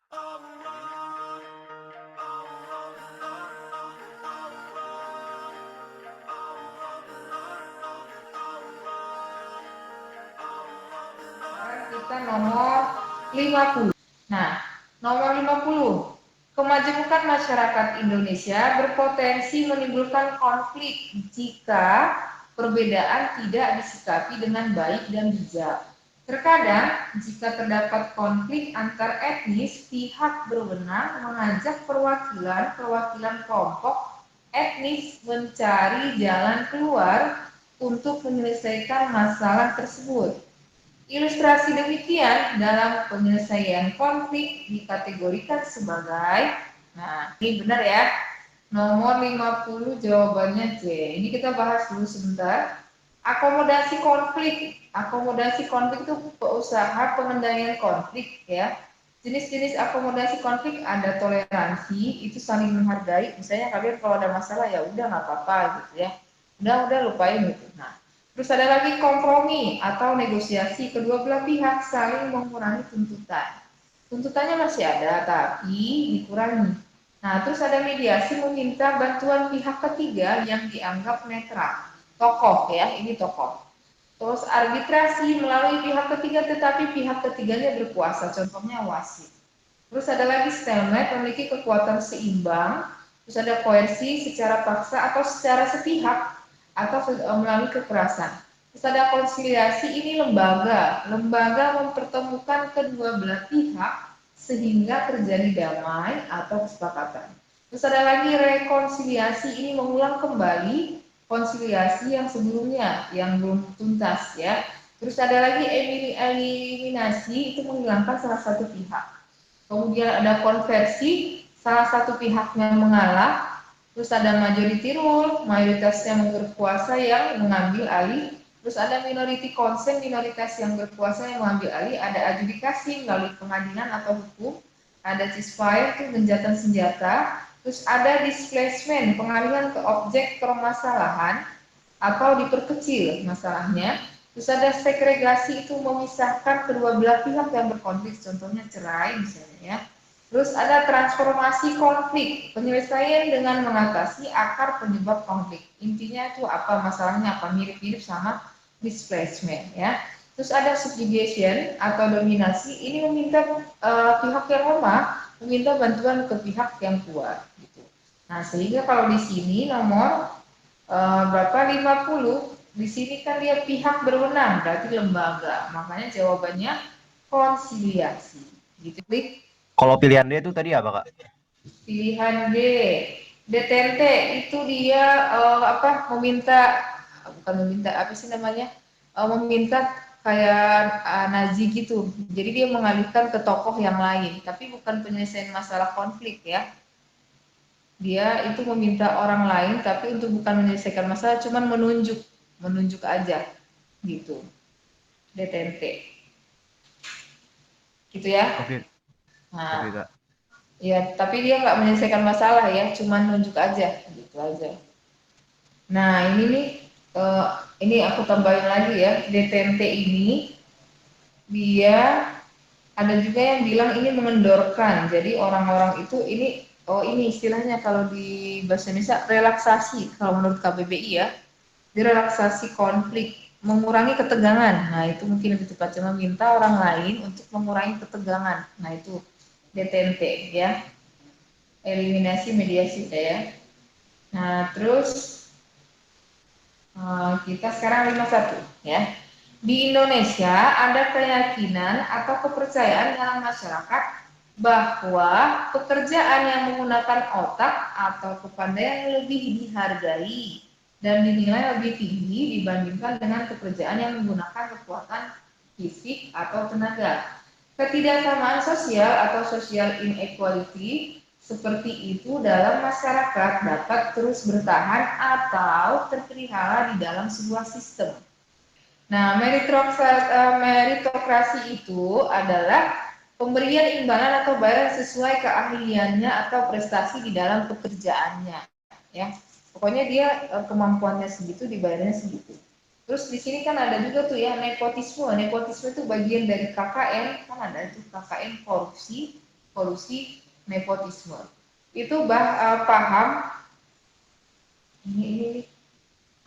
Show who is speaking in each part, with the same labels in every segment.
Speaker 1: Kita nomor 50. Nah, nomor 50. Kemajemukan masyarakat Indonesia berpotensi menimbulkan konflik jika perbedaan tidak disikapi dengan baik dan bijak. Terkadang, jika terdapat konflik antar etnis, pihak berwenang mengajak perwakilan kelompok etnis mencari jalan keluar untuk menyelesaikan masalah tersebut. Ilustrasi demikian dalam penyelesaian konflik dikategorikan sebagai, nah ini benar ya, nomor 50 jawabannya C. Ini kita bahas dulu sebentar. Akomodasi konflik. Akomodasi konflik itu usaha pengendalian konflik ya. Jenis-jenis akomodasi konflik ada toleransi, itu saling menghargai. Misalnya kalian kalau ada masalah ya udah nggak apa-apa gitu ya. Udah lupain gitu. Nah, terus ada lagi kompromi atau negosiasi, kedua belah pihak saling mengurangi tuntutan. Tuntutannya masih ada tapi dikurangi. Nah, terus ada mediasi, meminta bantuan pihak ketiga yang dianggap netral. Tokoh ya, ini tokoh. Terus arbitrasi melalui pihak ketiga tetapi pihak ketiganya berkuasa, contohnya wasit. Terus ada lagi stalemate, memiliki kekuatan seimbang. Terus ada koersi secara paksa atau secara sepihak atau melalui kekerasan. Terus ada konsiliasi, ini lembaga mempertemukan kedua belah pihak sehingga terjadi damai atau kesepakatan. Terus ada lagi rekonsiliasi, ini mengulang kembali konsiliasi yang sebelumnya yang belum tuntas ya. Terus ada lagi eliminasi, itu menghilangkan salah satu pihak. Kemudian ada konversi, salah satu pihaknya mengalah. Terus ada majority rule, mayoritas yang berkuasa yang mengambil alih. Terus ada minority consent, minoritas yang berkuasa yang mengambil alih. Ada adjudikasi melalui pengadilan atau hukum. Ada ceasefire, itu gencatan senjata. Terus ada displacement, pengalihan ke objek permasalahan atau diperkecil masalahnya. Terus ada segregasi, itu memisahkan kedua belah pihak yang berkonflik, contohnya cerai misalnya ya. Terus ada transformasi konflik, penyelesaian dengan mengatasi akar penyebab konflik. Intinya itu apa masalahnya, apa mirip-mirip sama displacement ya. Terus ada subjugation atau dominasi, ini meminta pihak yang lemah meminta bantuan ke pihak yang kuat gitu. Nah, sehingga kalau di sini nomor berapa 50, di sini kan dia pihak berwenang, berarti lembaga. Makanya jawabannya konsiliasi. Gitu. Klik
Speaker 2: Kalau pilihan D itu tadi apa, Kak?
Speaker 1: pilihan D. DTNT itu dia meminta, bukan meminta, apa sih namanya? Meminta kayak Nazi gitu. Jadi dia mengalihkan ke tokoh yang lain, tapi bukan penyelesaian masalah konflik ya. Dia itu meminta orang lain tapi untuk bukan menyelesaikan masalah, cuman menunjuk aja gitu. DTNT gitu ya.
Speaker 2: Oke,
Speaker 1: Nah,
Speaker 2: oke, Kak.
Speaker 1: ya tapi dia nggak menyelesaikan masalah ya, cuman nunjuk aja gitu aja. Nah, ini nih ini aku tambahin lagi ya, DTNT ini dia ada juga yang bilang ini mengendorkan. Jadi orang-orang itu ini istilahnya kalau di bahasa Indonesia relaksasi kalau menurut KBBI ya. Direlaksasi konflik, mengurangi ketegangan. Nah, itu mungkin lebih tepatnya meminta orang lain untuk mengurangi ketegangan. Nah, itu DTNT ya. Eliminasi mediasi ya. Nah, terus kita sekarang 51 ya. Di Indonesia ada keyakinan atau kepercayaan dalam masyarakat bahwa pekerjaan yang menggunakan otak atau kepandaian lebih dihargai dan dinilai lebih tinggi dibandingkan dengan pekerjaan yang menggunakan kekuatan fisik atau tenaga. Ketidaksamaan sosial atau social inequality seperti itu dalam masyarakat dapat terus bertahan atau terpelihara di dalam sebuah sistem. Nah, meritokrasi itu adalah pemberian imbalan atau bayaran sesuai keahliannya atau prestasi di dalam pekerjaannya. Ya, pokoknya dia kemampuannya segitu, dibayarnya segitu. Terus di sini kan ada juga tuh ya nepotisme. Nepotisme itu bagian dari KKN, kan ada itu KKN korupsi. kolusi, nepotisme. Itu paham ini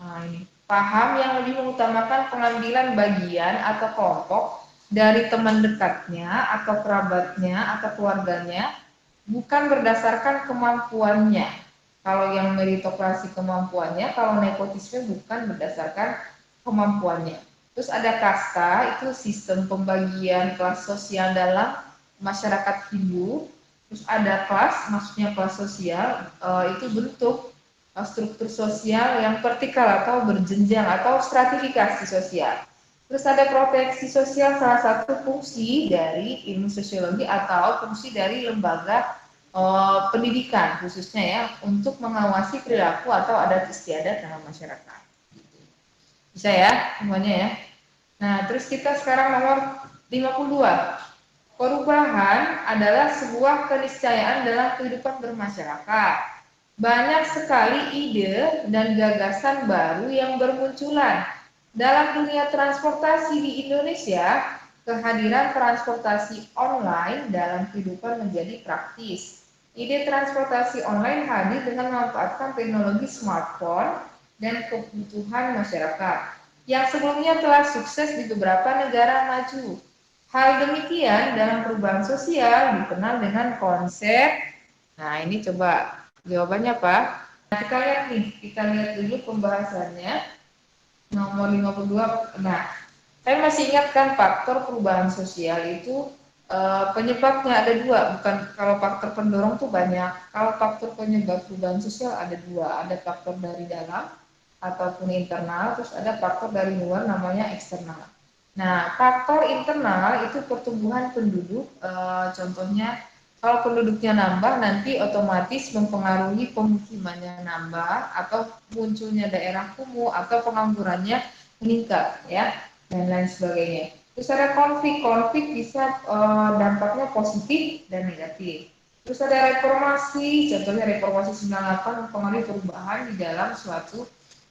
Speaker 1: Nah, ini paham yang lebih mengutamakan pengambilan bagian atau kelompok dari teman dekatnya atau kerabatnya atau keluarganya bukan berdasarkan kemampuannya. Kalau yang meritokrasi kemampuannya, kalau nepotisme bukan berdasarkan kemampuannya. Terus ada kasta, itu sistem pembagian kelas sosial dalam masyarakat Hindu. Terus ada kelas, maksudnya kelas sosial, itu bentuk struktur sosial yang vertikal atau berjenjang atau stratifikasi sosial. Terus ada proteksi sosial, salah satu fungsi dari ilmu sosiologi atau fungsi dari lembaga pendidikan khususnya ya untuk mengawasi perilaku atau adat istiadat dalam masyarakat. Bisa ya semuanya ya. Nah, terus kita sekarang nomor 52. Perubahan adalah sebuah keniscayaan dalam kehidupan bermasyarakat. Banyak sekali ide dan gagasan baru yang bermunculan. Dalam dunia transportasi di Indonesia, kehadiran transportasi online dalam kehidupan menjadi praktis. Ide transportasi online hadir dengan memanfaatkan teknologi smartphone dan kebutuhan masyarakat yang sebelumnya telah sukses di beberapa negara maju. Hal demikian dalam perubahan sosial dikenal dengan konsep. Nah, ini coba jawabannya Pak. Nah, kita lihat dulu pembahasannya nomor 52. Nah, saya masih ingat kan faktor perubahan sosial itu penyebabnya ada dua, bukan kalau faktor pendorong tuh banyak. Kalau faktor penyebab perubahan sosial ada dua, ada faktor dari dalam ataupun internal, terus ada faktor dari luar namanya eksternal. Nah, faktor internal itu pertumbuhan penduduk, contohnya kalau penduduknya nambah nanti otomatis mempengaruhi pemukimannya nambah atau munculnya daerah kumuh atau penganggurannya meningkat ya dan lain sebagainya. Terus ada konflik bisa dampaknya positif dan negatif. Terus ada reformasi, contohnya reformasi 98 mempengaruhi perubahan di dalam suatu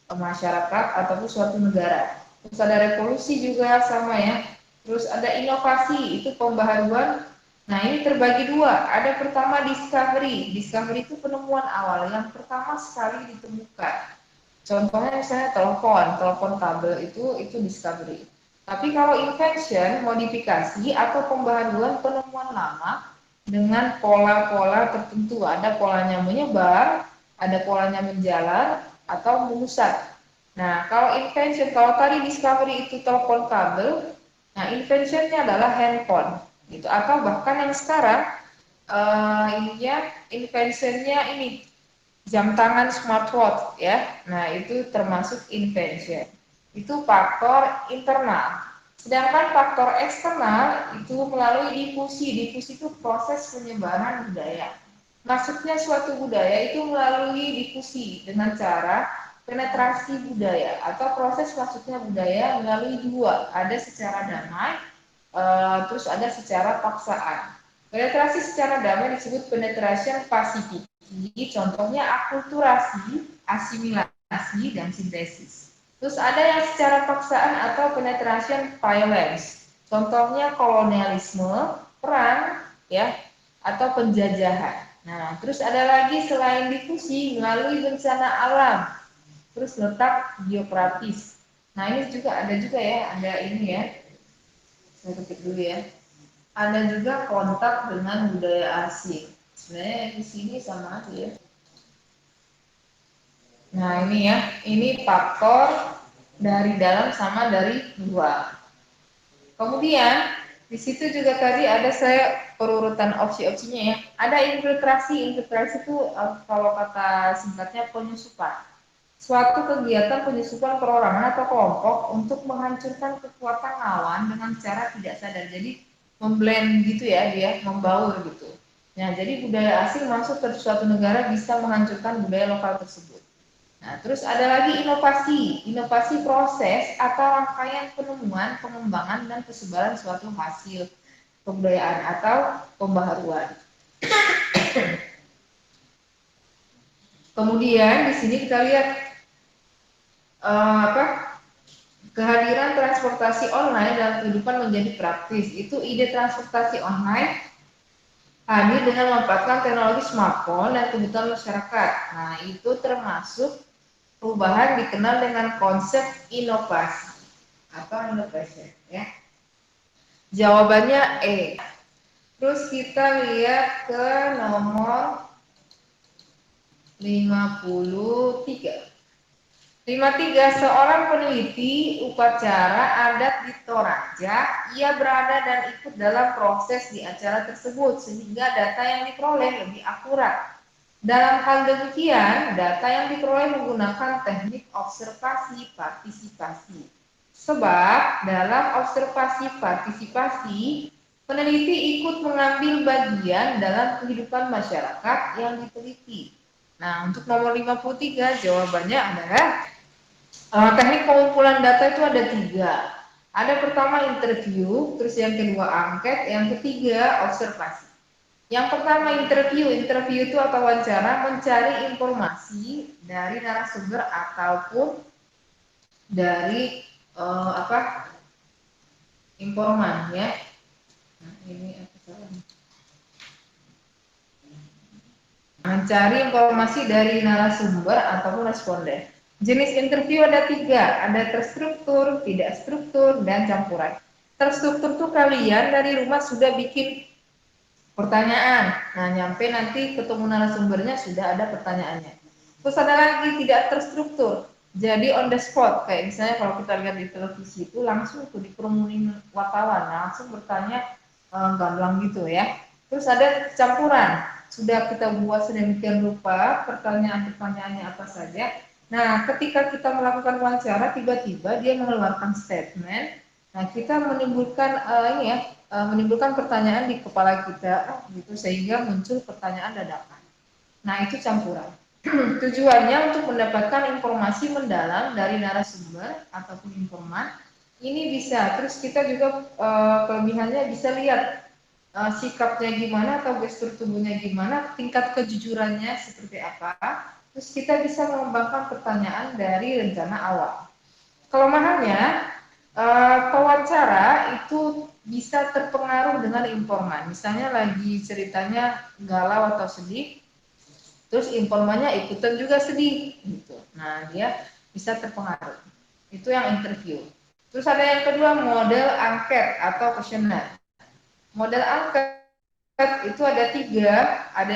Speaker 1: masyarakat ataupun suatu negara. Terus ada revolusi juga sama ya. Terus ada inovasi, itu pembaharuan. Nah, ini terbagi dua. Ada pertama discovery. Discovery itu penemuan awal yang pertama sekali ditemukan. Contohnya misalnya telepon kabel itu discovery. Tapi kalau invention, modifikasi atau pembaharuan penemuan lama dengan pola-pola tertentu. Ada polanya menyebar, ada polanya menjalar, atau mengusat. Nah, kalau invention, kalau tadi discovery itu telepon kabel, nah inventionnya adalah handphone, gitu. Atau bahkan yang sekarang ininya inventionnya ini jam tangan smartwatch ya. Nah, itu termasuk invention. Itu faktor internal. Sedangkan faktor eksternal itu melalui difusi. Difusi itu proses penyebaran budaya. Maksudnya suatu budaya itu melalui difusi dengan cara penetrasi budaya atau proses masuknya budaya melalui dua, ada secara damai, terus ada secara paksaan. Penetrasi secara damai disebut penetration pasifik. Contohnya akulturasi, asimilasi, dan sintesis. Terus ada yang secara paksaan atau penetration violence. Contohnya kolonialisme, perang, ya, atau penjajahan. Nah, terus ada lagi selain difusi melalui bencana alam, terus letak geografis. Nah, ini juga ada juga ya, ada ini ya. Saya ketik dulu ya. Ada juga kontak dengan budaya asing. Sebenarnya di sini sama aja ya. Nah, ini ya, ini faktor dari dalam sama dari luar. Kemudian di situ juga tadi ada saya perurutan opsi-opsinya ya. Ada infiltrasi. Infiltrasi itu kalau kata singkatnya penyusupan. Suatu kegiatan penyusupan perorangan atau kelompok untuk menghancurkan kekuatan lawan dengan cara tidak sadar. Jadi memblend gitu ya, dia membaur gitu. Nah, jadi budaya asing masuk ke suatu negara bisa menghancurkan budaya lokal tersebut. Nah, terus ada lagi inovasi. Inovasi proses atau rangkaian penemuan, pengembangan, dan persebaran suatu hasil kebudayaan atau pembaharuan. Kemudian di sini kita lihat kehadiran transportasi online dalam kehidupan menjadi praktis. Itu ide transportasi online hadir dengan memanfaatkan teknologi smartphone dan kebutuhan masyarakat. Nah, itu termasuk perubahan dikenal dengan konsep inovasi atau innovation ya. Jawabannya E. Terus kita lihat ke nomor 53. 53. Seorang peneliti upacara adat di Toraja, ia berada dan ikut dalam proses di acara tersebut sehingga data yang diperoleh lebih akurat. Dalam hal demikian, data yang diperoleh menggunakan teknik observasi partisipasi. Sebab dalam observasi partisipasi, peneliti ikut mengambil bagian dalam kehidupan masyarakat yang diteliti. Nah, untuk nomor 53 jawabannya adalah teknik pengumpulan data itu ada 3. Ada pertama interview, terus yang kedua angket, yang ketiga observasi. Yang pertama interview itu atau wawancara mencari informasi dari narasumber ataupun dari informan ya. Nah, ini apa salah? Mencari informasi dari narasumber ataupun responden. Jenis interview ada 3, ada terstruktur, tidak struktur, dan campuran. Terstruktur tuh kalian dari rumah sudah bikin pertanyaan, nah nyampe nanti ketemu narasumbernya sudah ada pertanyaannya. Terus ada lagi tidak terstruktur, jadi on the spot, kayak misalnya kalau kita lihat di televisi itu langsung tuh dikerumunin wartawan, langsung bertanya gamblang gitu ya. Terus ada campuran, sudah kita buat sedemikian rupa pertanyaan-pertanyaannya apa saja. Nah, ketika kita melakukan wawancara, tiba-tiba dia mengeluarkan statement. Nah, kita menimbulkan menimbulkan pertanyaan di kepala kita gitu sehingga muncul pertanyaan dadakan. Nah, itu campuran. Tujuannya untuk mendapatkan informasi mendalam dari narasumber ataupun informan. Ini bisa, terus kita juga kelebihannya bisa lihat sikapnya gimana atau gestur tubuhnya gimana, tingkat kejujurannya seperti apa. Terus kita bisa mengembangkan pertanyaan dari rencana awal. Kelemahannya, pewawancara itu bisa terpengaruh dengan informan. Misalnya lagi ceritanya galau atau sedih, terus informannya ikutan juga sedih, gitu. Nah, dia bisa terpengaruh. Itu yang interview. Terus ada yang kedua, model angket atau kuesioner. Model angket itu ada 3, ada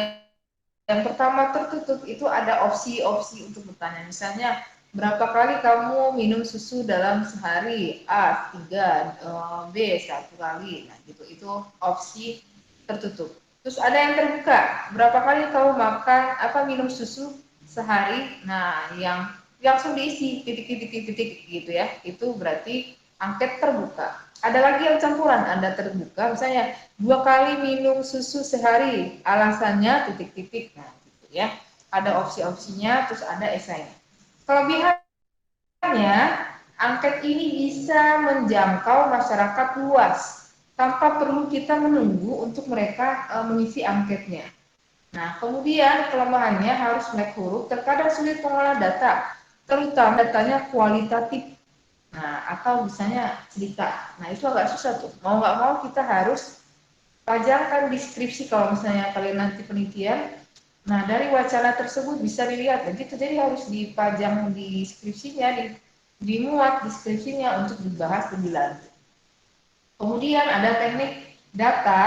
Speaker 1: yang pertama tertutup, itu ada opsi-opsi untuk bertanya. Misalnya, berapa kali kamu minum susu dalam sehari? A 3, B 1 kali. Nah, gitu. Itu opsi tertutup. Terus ada yang terbuka. Berapa kali kamu makan minum susu sehari? Nah, yang langsung diisi titik-titik gitu ya. Itu berarti angket terbuka. Ada lagi yang campuran, Anda terbuka, misalnya 2 kali minum susu sehari, alasannya titik-titik, nah gitu ya. Ada opsi-opsinya, terus ada esainya. Kelebihannya, angket ini bisa menjangkau masyarakat luas, tanpa perlu kita menunggu untuk mereka mengisi angketnya. Nah, kemudian kelemahannya harus melek huruf, terkadang sulit mengolah data, terutama datanya kualitatif. Nah, atau misalnya cerita. Nah, itu agak susah tuh. Mau nggak mau kita harus pajangkan deskripsi kalau misalnya kalian nanti penelitian. Nah, dari wacana tersebut bisa dilihat. Begitu, jadi harus dipajang deskripsinya, dimuat deskripsinya untuk dibahas lebih lanjut. Kemudian ada teknik data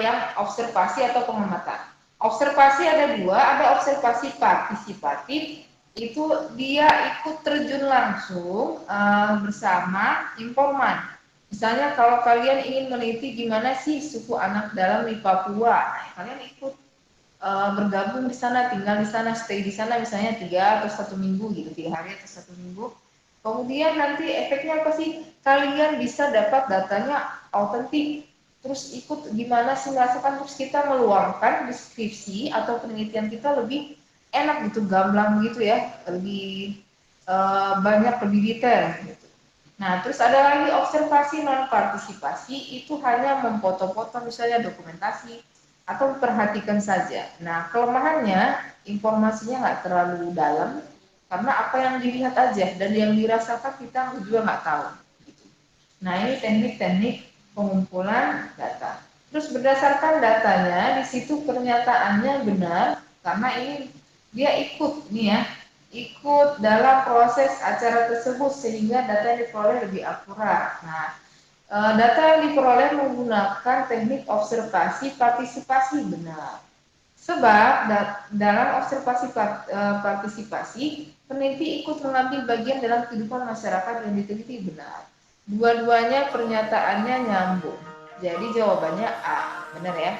Speaker 1: yang observasi atau pengamatan. Observasi ada 2, ada observasi partisipatif, itu dia ikut terjun langsung bersama informan. Misalnya kalau kalian ingin meneliti gimana sih suku anak dalam di Papua, nah, kalian ikut bergabung di sana, tinggal di sana, stay di sana misalnya 3 atau 1 minggu gitu, 3 hari atau 1 minggu. Kemudian nanti efeknya apa sih? Kalian bisa dapat datanya autentik. Terus ikut gimana sih merasakan, terus kita meluangkan deskripsi atau penelitian kita lebih enak gitu, gamblang gitu ya, lebih banyak, lebih detail gitu. Nah, terus ada lagi observasi non partisipasi, itu hanya memfoto-foto misalnya dokumentasi atau perhatikan saja. Nah, kelemahannya informasinya nggak terlalu dalam karena apa yang dilihat aja dan yang dirasakan kita juga nggak tahu. Nah, ini teknik-teknik pengumpulan data. Terus berdasarkan datanya, di situ pernyataannya benar, karena ini dia ikut nih ya, ikut dalam proses acara tersebut sehingga data yang diperoleh lebih akurat. Nah, data yang diperoleh menggunakan teknik observasi partisipasi benar. Sebab dalam observasi partisipasi, peneliti ikut mengambil bagian dalam kehidupan masyarakat yang diteliti benar. Dua-duanya pernyataannya nyambung. Jadi jawabannya A, benar ya?